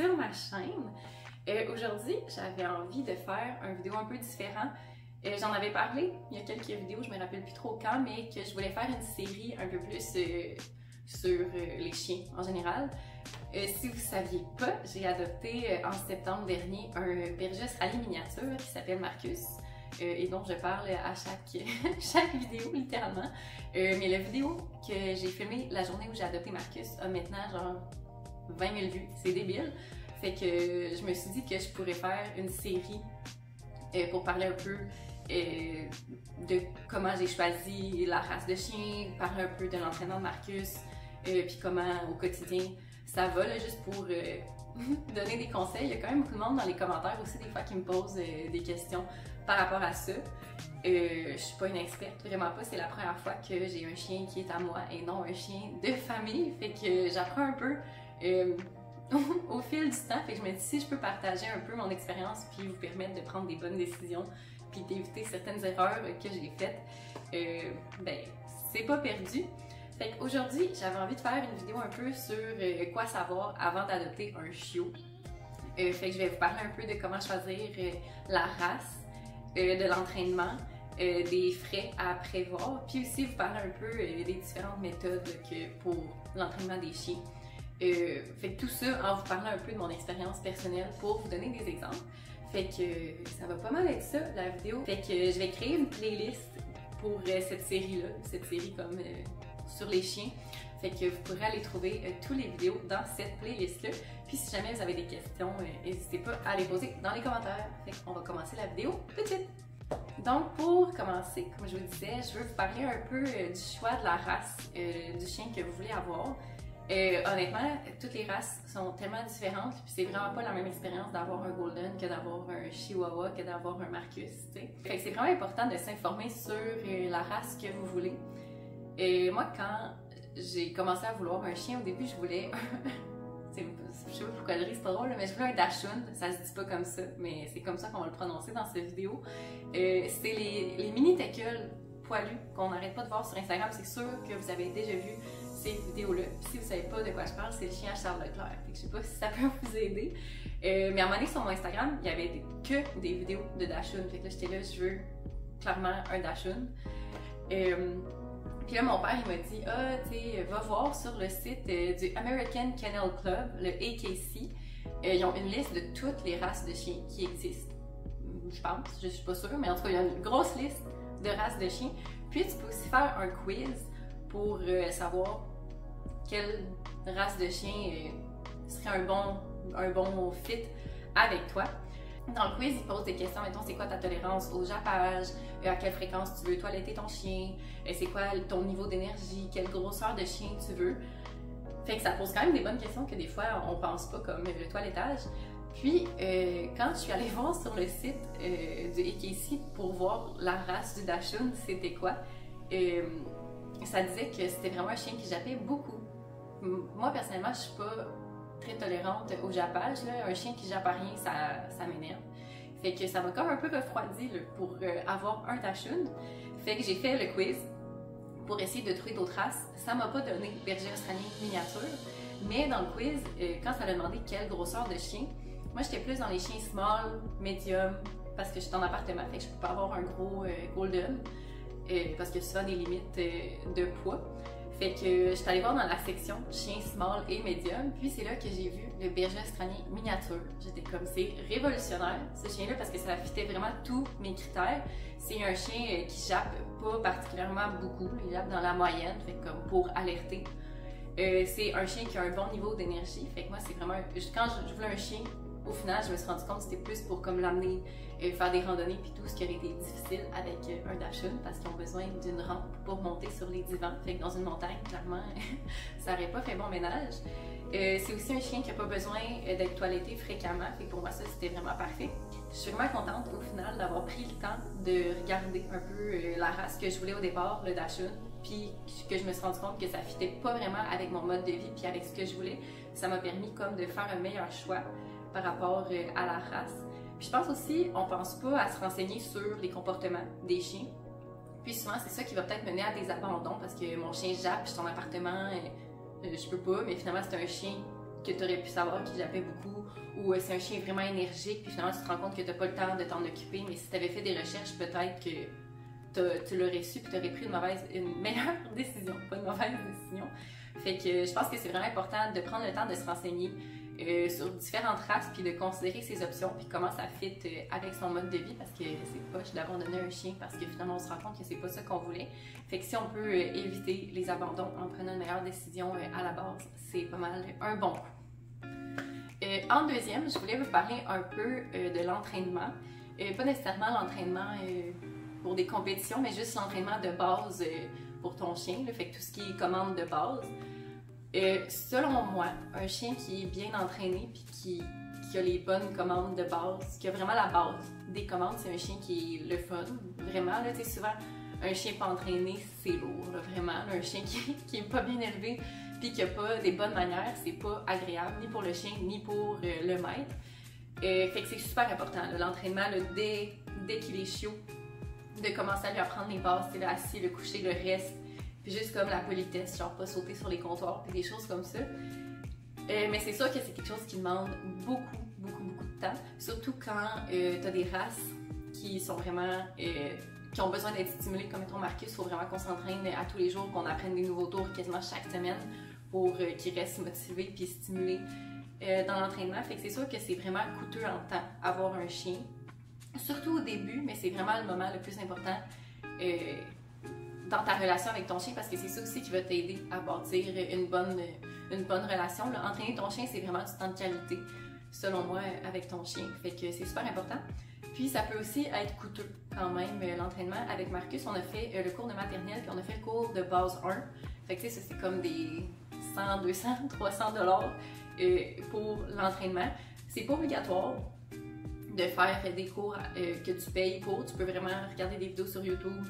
sur ma chaîne. Aujourd'hui, j'avais envie de faire une vidéo un peu différente. J'en avais parlé il y a quelques vidéos, je me rappelle plus trop quand, mais que je voulais faire une série un peu plus sur les chiens en général. Si vous ne saviez pas, j'ai adopté en septembre dernier un berger australien miniature qui s'appelle Marcus. Et dont je parle à chaque vidéo, littéralement. Mais la vidéo que j'ai filmée la journée où j'ai adopté Marcus a maintenant genre 20 000 vues. C'est débile. Fait que je me suis dit que je pourrais faire une série pour parler un peu de comment j'ai choisi la race de chien, parler un peu de l'entraînement de Marcus, puis comment au quotidien ça va, là, juste pour donner des conseils. Il y a quand même beaucoup de monde dans les commentaires aussi des fois qui me posent des questions par rapport à ça. Je suis pas une experte, vraiment pas. C'est la première fois que j'ai un chien qui est à moi et non un chien de famille. Fait que j'apprends un peu au fil du temps. Fait que je me dis si je peux partager un peu mon expérience puis vous permettre de prendre des bonnes décisions puis d'éviter certaines erreurs que j'ai faites, ben c'est pas perdu. Fait qu'aujourd'hui, j'avais envie de faire une vidéo un peu sur quoi savoir avant d'adopter un chiot. Fait que je vais vous parler un peu de comment choisir la race, de l'entraînement, des frais à prévoir, puis aussi vous parler un peu des différentes méthodes pour l'entraînement des chiens. Fait que tout ça en vous parlant un peu de mon expérience personnelle pour vous donner des exemples. Fait que ça va pas mal être ça, la vidéo. Fait que je vais créer une playlist pour cette série-là, cette série comme sur les chiens. Fait que vous pourrez aller trouver toutes les vidéos dans cette playlist-là. Puis si jamais vous avez des questions, n'hésitez pas à les poser dans les commentaires. Fait qu'on va commencer la vidéo tout de suite. Donc pour commencer, comme je vous disais, je veux vous parler un peu du choix de la race du chien que vous voulez avoir. Honnêtement, toutes les races sont tellement différentes, puis c'est vraiment pas la même expérience d'avoir un Golden que d'avoir un Chihuahua, que d'avoir un Marcus, tu sais. Fait que c'est vraiment important de s'informer sur la race que vous voulez. Moi, quand j'ai commencé à vouloir un chien, au début, je voulais je sais pas pourquoi le rit, c'est pas drôle, mais je voulais un Dachshund. Ça se dit pas comme ça, mais c'est comme ça qu'on va le prononcer dans cette vidéo. C'est les mini teckels poilus qu'on n'arrête pas de voir sur Instagram. C'est sûr que vous avez déjà vu ces vidéos-là. Puis si vous savez pas de quoi je parle, c'est le chien à Charles Leclerc. Fait que je sais pas si ça peut vous aider. Mais à un moment donné, sur mon Instagram, il y avait que des vidéos de Dachshund. Fait que là, j'étais là, je veux clairement un Dachshund. Puis là, mon père, il m'a dit, ah, tu sais, va voir sur le site du American Kennel Club, le AKC. Ils ont une liste de toutes les races de chiens qui existent. Je pense, je suis pas sûre, mais en tout cas, il y a une grosse liste de races de chiens. Puis tu peux aussi faire un quiz pour savoir quelle race de chien serait un bon fit avec toi. Dans le quiz, il pose des questions, mettons, c'est quoi ta tolérance au jappage, à quelle fréquence tu veux toiletter ton chien, c'est quoi ton niveau d'énergie, quelle grosseur de chien tu veux. Fait que ça pose quand même des bonnes questions que des fois on pense pas, comme le toilettage. Puis, quand je suis allée voir sur le site du AKC pour voir la race du Dachshund, c'était quoi, ça disait que c'était vraiment un chien qui jappait beaucoup. Moi, personnellement, je suis pas très tolérante au jappage, là. Un chien qui jappe à rien, ça m'énerve. Fait que ça m'a comme un peu refroidi là, pour avoir un Dachshund. Fait que j'ai fait le quiz pour essayer de trouver d'autres races. Ça m'a pas donné berger australien miniature, mais dans le quiz, quand ça a demandé quelle grosseur de chien, moi j'étais plus dans les chiens small, medium, parce que j'étais en appartement, fait que je peux pas avoir un gros Golden, parce qu'il y a souvent des limites de poids. Fait que je suis allée voir dans la section chien small et medium, puis c'est là que j'ai vu le berger australien miniature. J'étais comme, c'est révolutionnaire ce chien-là parce que ça fitait vraiment tous mes critères. C'est un chien qui jappe pas particulièrement beaucoup, il jappe dans la moyenne, fait comme pour alerter. C'est un chien qui a un bon niveau d'énergie, fait que moi c'est vraiment, quand je voulais un chien, au final je me suis rendu compte que c'était plus pour comme l'amener faire des randonnées puis tout, ce qui aurait été difficile avec un Dachshund parce qu'ils ont besoin d'une rampe pour monter sur les divans. Fait que dans une montagne, clairement, ça n'aurait pas fait bon ménage. C'est aussi un chien qui n'a pas besoin d'être toiletté fréquemment. Fait que pour moi, ça, c'était vraiment parfait. Je suis vraiment contente au final d'avoir pris le temps de regarder un peu la race que je voulais au départ, le Dachshund, puis que je me suis rendu compte que ça ne fitait pas vraiment avec mon mode de vie puis avec ce que je voulais. Ça m'a permis comme de faire un meilleur choix par rapport à la race. Puis je pense aussi, on pense pas à se renseigner sur les comportements des chiens. Puis souvent, c'est ça qui va peut-être mener à des abandons parce que mon chien jappe, je suis en appartement, je peux pas, mais finalement, c'est un chien que tu aurais pu savoir qui jappait beaucoup, ou c'est un chien vraiment énergique, puis finalement tu te rends compte que tu n'as pas le temps de t'en occuper, mais si tu avais fait des recherches, peut-être que tu l'aurais su, puis tu aurais pris une meilleure décision, pas une mauvaise décision. Fait que je pense que c'est vraiment important de prendre le temps de se renseigner sur différentes races, puis de considérer ses options, puis comment ça fit avec son mode de vie, parce que c'est poche d'abandonner un chien, parce que finalement on se rend compte que c'est pas ça qu'on voulait. Fait que si on peut éviter les abandons en prenant une meilleure décision à la base, c'est pas mal un bon coup. En deuxième, je voulais vous parler un peu de l'entraînement. Pas nécessairement l'entraînement pour des compétitions, mais juste l'entraînement de base pour ton chien, là, fait que tout ce qui est commande de base. Selon moi, un chien qui est bien entraîné puis qui a les bonnes commandes de base, qui a vraiment la base des commandes, c'est un chien qui est le fun. Vraiment, là, tu sais, souvent, un chien pas entraîné, c'est lourd, là, vraiment. Là, un chien qui est pas bien élevé puis qui a pas des bonnes manières, c'est pas agréable, ni pour le chien, ni pour le maître. Fait que c'est super important, l'entraînement, dès qu'il est chiot, de commencer à lui apprendre les bases, c'est assis, le coucher, le reste. Puis juste comme la politesse, genre pas sauter sur les comptoirs, puis des choses comme ça. Mais c'est sûr que c'est quelque chose qui demande beaucoup de temps. Surtout quand t'as des races qui sont vraiment... qui ont besoin d'être stimulées, comme mettons Marcus, il faut vraiment qu'on s'entraîne à tous les jours, qu'on apprenne des nouveaux tours quasiment chaque semaine pour qu'il reste motivé puis stimulé dans l'entraînement. Fait que c'est sûr que c'est vraiment coûteux en temps avoir un chien. Surtout au début, mais c'est vraiment le moment le plus important dans ta relation avec ton chien, parce que c'est ça aussi qui va t'aider à bâtir une bonne relation. Là. Entraîner ton chien, c'est vraiment du temps de qualité, selon moi, avec ton chien. Fait que c'est super important. Puis ça peut aussi être coûteux quand même, l'entraînement. Avec Marcus, on a fait le cours de maternelle, puis on a fait le cours de base 1. Fait que tu sais, ça c'est comme des 100, 200, 300 $ pour l'entraînement. C'est pas obligatoire de faire des cours que tu payes pour. Tu peux vraiment regarder des vidéos sur YouTube,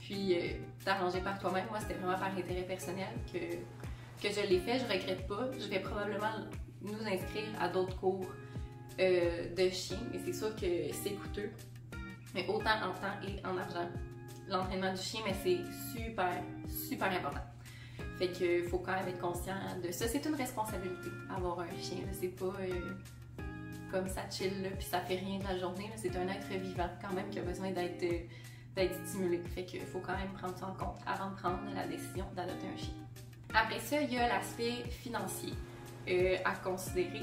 puis t'arranger par toi-même. Moi, c'était vraiment par intérêt personnel que je l'ai fait. Je regrette pas. Je vais probablement nous inscrire à d'autres cours de chiens, mais c'est sûr que c'est coûteux. Mais autant en temps et en argent. L'entraînement du chien, mais c'est super important. Fait qu'il faut quand même être conscient de ça. C'est une responsabilité, avoir un chien. C'est pas comme ça chill, là, puis ça fait rien de la journée. C'est un être vivant quand même qui a besoin d'être stimulé. Fait qu'il faut quand même prendre ça en compte avant de prendre la décision d'adopter un chien. Après ça, il y a l'aspect financier à considérer.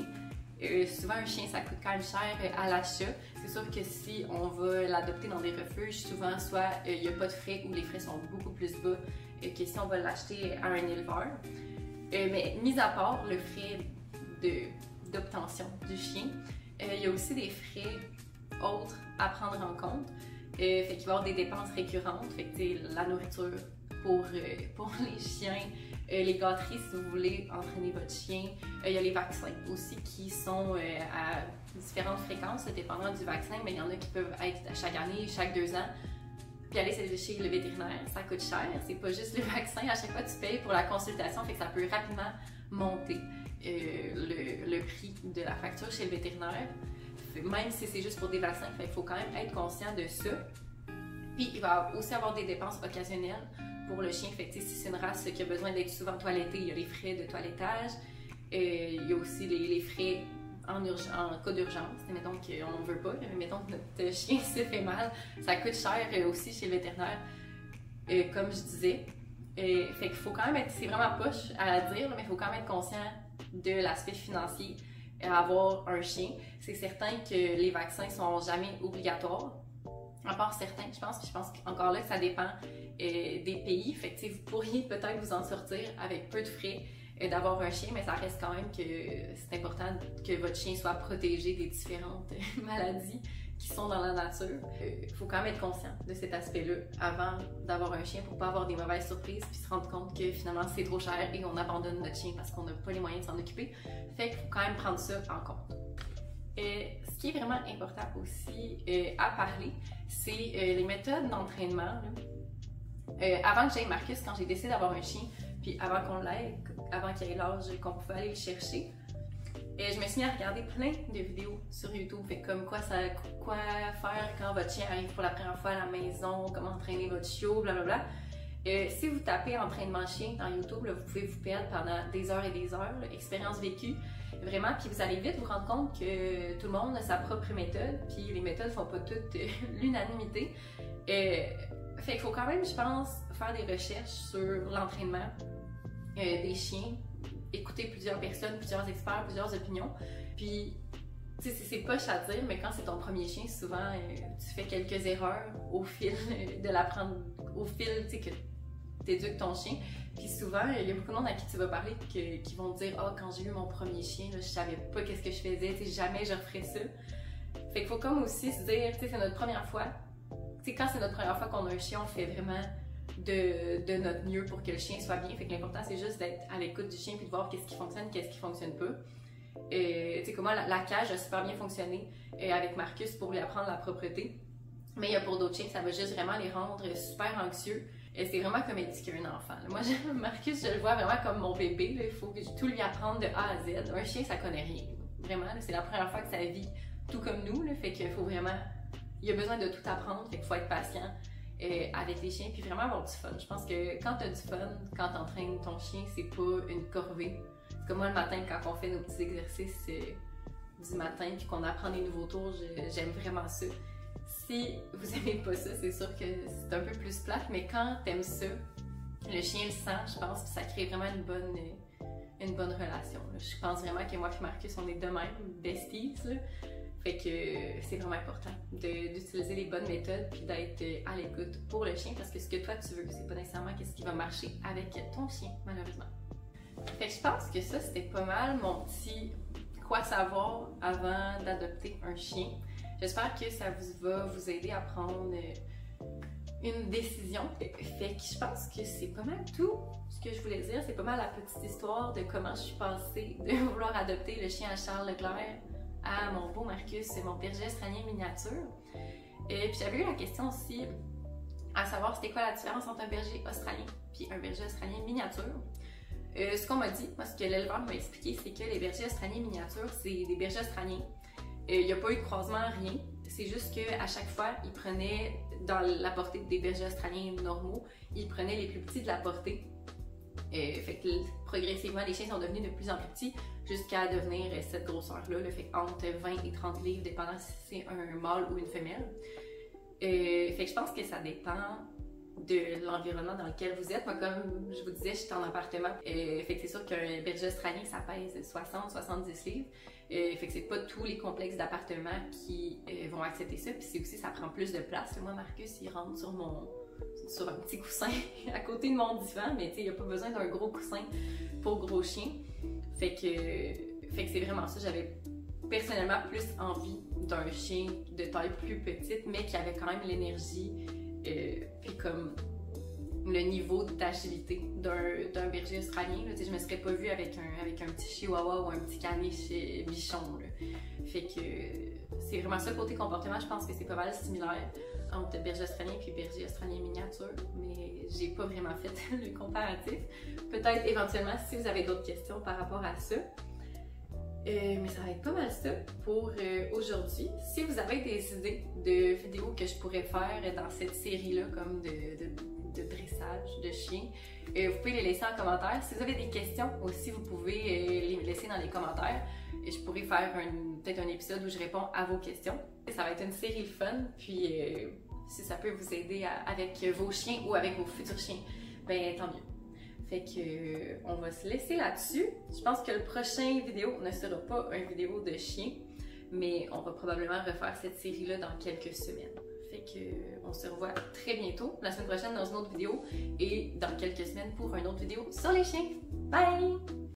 Souvent, un chien, ça coûte quand même cher à l'achat. C'est sûr que si on va l'adopter dans des refuges, souvent, soit il n'y a pas de frais ou les frais sont beaucoup plus bas que si on va l'acheter à un éleveur. Mais mis à part le frais d'obtention du chien, il y a aussi des frais autres à prendre en compte. Fait qu'il va y avoir des dépenses récurrentes, fait que la nourriture pour les chiens, les gâteries si vous voulez entraîner votre chien. Il y a les vaccins aussi qui sont à différentes fréquences, dépendant du vaccin, mais il y en a qui peuvent être chaque année, chaque 2 ans. Puis aller chez le vétérinaire, ça coûte cher. C'est pas juste le vaccin, à chaque fois tu payes pour la consultation, fait que ça peut rapidement monter le prix de la facture chez le vétérinaire. Même si c'est juste pour des vaccins, il faut quand même être conscient de ça. Puis il va aussi avoir des dépenses occasionnelles pour le chien. Fait que, si c'est une race qui a besoin d'être souvent toilettée, il y a les frais de toilettage. Il y a aussi les frais en cas d'urgence. Mettons qu'on ne veut pas, mais mettons que notre chien se fait mal, ça coûte cher aussi chez le vétérinaire, comme je disais. Fait qu'il faut quand même être, c'est vraiment poche à dire, mais il faut quand même être conscient de l'aspect financier à avoir un chien. C'est certain que les vaccins sont jamais obligatoires, à part certains, je pense. Puis je pense qu'encore là, ça dépend des pays. Fait que vous pourriez peut-être vous en sortir avec peu de frais d'avoir un chien, mais ça reste quand même que c'est important que votre chien soit protégé des différentes maladies qui sont dans la nature. Il faut quand même être conscient de cet aspect-là avant d'avoir un chien pour pas avoir des mauvaises surprises puis se rendre compte que finalement c'est trop cher et on abandonne notre chien parce qu'on n'a pas les moyens de s'en occuper. Fait qu'il faut quand même prendre ça en compte. Ce qui est vraiment important aussi à parler, c'est les méthodes d'entraînement. Avant que j'aille Marcus, quand j'ai décidé d'avoir un chien, puis avant qu'on l'aille, avant qu'il ait l'âge qu'on pouvait aller le chercher, je me suis mis à regarder plein de vidéos sur YouTube, fait comme quoi faire quand votre chien arrive pour la première fois à la maison, comment entraîner votre chiot, blablabla. Si vous tapez entraînement chien dans YouTube, là, vous pouvez vous perdre pendant des heures et des heures, là, expérience vécue, vraiment, puis vous allez vite vous rendre compte que tout le monde a sa propre méthode, puis les méthodes font pas toutes l'unanimité. Fait qu'il faut quand même, je pense, faire des recherches sur l'entraînement des chiens, écouter plusieurs personnes, plusieurs experts, plusieurs opinions, puis c'est poche à dire, mais quand c'est ton premier chien, souvent tu fais quelques erreurs au fil de l'apprendre, au fil que tu éduques ton chien. Puis souvent, il y a beaucoup de monde à qui tu vas parler qui vont te dire « Ah, quand j'ai eu mon premier chien, là, je savais pas qu'est-ce que je faisais, jamais je referais ça. » Fait qu'il faut comme aussi se dire, c'est notre première fois. Quand c'est notre première fois qu'on a un chien, on fait vraiment de notre mieux pour que le chien soit bien. Fait que l'important, c'est juste d'être à l'écoute du chien puis de voir qu'est-ce qui fonctionne, qu'est-ce qui fonctionne pas. Comme moi, la cage a super bien fonctionné avec Marcus pour lui apprendre la propreté. Mais il y a pour d'autres chiens, ça va juste vraiment les rendre super anxieux. C'est vraiment comme éduquer un enfant. Moi, Marcus, je le vois vraiment comme mon bébé. Il faut tout lui apprendre de A à Z. Un chien, ça connaît rien. Vraiment, c'est la première fois que ça vit tout comme nous. Là, fait qu'il faut vraiment... Il a besoin de tout apprendre. Fait qu'il faut être patient avec les chiens puis vraiment avoir du fun. Je pense que quand tu as du fun, quand tu entraînes ton chien, c'est pas une corvée. C'est comme moi, le matin, quand on fait nos petits exercices du matin puis qu'on apprend des nouveaux tours, j'aime vraiment ça. Si vous aimez pas ça, c'est sûr que c'est un peu plus plate, mais quand t'aimes ça, le chien le sent, je pense que ça crée vraiment une bonne relation. Là. Je pense vraiment que moi et Marcus, on est de même, besties. Là. Fait que c'est vraiment important d'utiliser les bonnes méthodes puis d'être à l'écoute pour le chien parce que ce que toi tu veux, c'est pas nécessairement ce qui va marcher avec ton chien, malheureusement. Fait que je pense que ça, c'était pas mal mon petit quoi savoir avant d'adopter un chien. J'espère que ça va vous aider à prendre une décision. Fait que je pense que c'est pas mal tout ce que je voulais dire. C'est pas mal la petite histoire de comment je suis passée de vouloir adopter le chien à Charles Leclerc à mon beau Marcus, mon berger australien miniature. Puis j'avais eu la question aussi à savoir c'était quoi la différence entre un berger australien puis un berger australien miniature. Ce qu'on m'a dit, moi ce que l'éleveur m'a expliqué, c'est que les bergers australiens miniatures, c'est des bergers australiens. Il n'y a pas eu de croisement, rien. C'est juste qu'à chaque fois, ils prenaient, dans la portée des bergers australiens normaux, ils prenaient les plus petits de la portée. Fait que progressivement, les chiens sont devenus de plus en plus petits jusqu'à devenir cette grosseur-là. Fait entre 20 et 30 livres, dépendant si c'est un mâle ou une femelle. Fait que je pense que ça dépend de l'environnement dans lequel vous êtes. Moi, comme je vous disais, je suis en appartement. Fait que c'est sûr qu'un berger australien, ça pèse 60-70 livres. Fait que c'est pas tous les complexes d'appartements qui vont accepter ça. Puis c'est aussi, ça prend plus de place. Moi, Marcus, il rentre sur un petit coussin à côté de mon divan, mais il n'y a pas besoin d'un gros coussin pour gros chien. Fait que c'est vraiment ça. J'avais personnellement plus envie d'un chien de taille plus petite, mais qui avait quand même l'énergie puis comme le niveau d'agilité d'un berger australien. Là, je me serais pas vue avec un petit chihuahua ou un petit caniche bichon. Là. Fait que c'est vraiment ça, côté comportement, je pense que c'est pas mal similaire entre berger australien et berger australien miniature, mais j'ai pas vraiment fait le comparatif. Peut-être éventuellement si vous avez d'autres questions par rapport à ça. Mais ça va être pas mal ça pour aujourd'hui. Si vous avez des idées de vidéos que je pourrais faire dans cette série-là, comme de dressage de chiens, vous pouvez les laisser en commentaire. Si vous avez des questions aussi, vous pouvez les laisser dans les commentaires. Et je pourrais faire peut-être un épisode où je réponds à vos questions. Ça va être une série fun, puis si ça peut vous aider avec vos chiens ou avec vos futurs chiens, ben tant mieux. Fait que on va se laisser là-dessus. Je pense que le prochain vidéo ne sera pas une vidéo de chien, mais on va probablement refaire cette série-là dans quelques semaines. Fait que on se revoit très bientôt, la semaine prochaine dans une autre vidéo et dans quelques semaines pour une autre vidéo sur les chiens. Bye!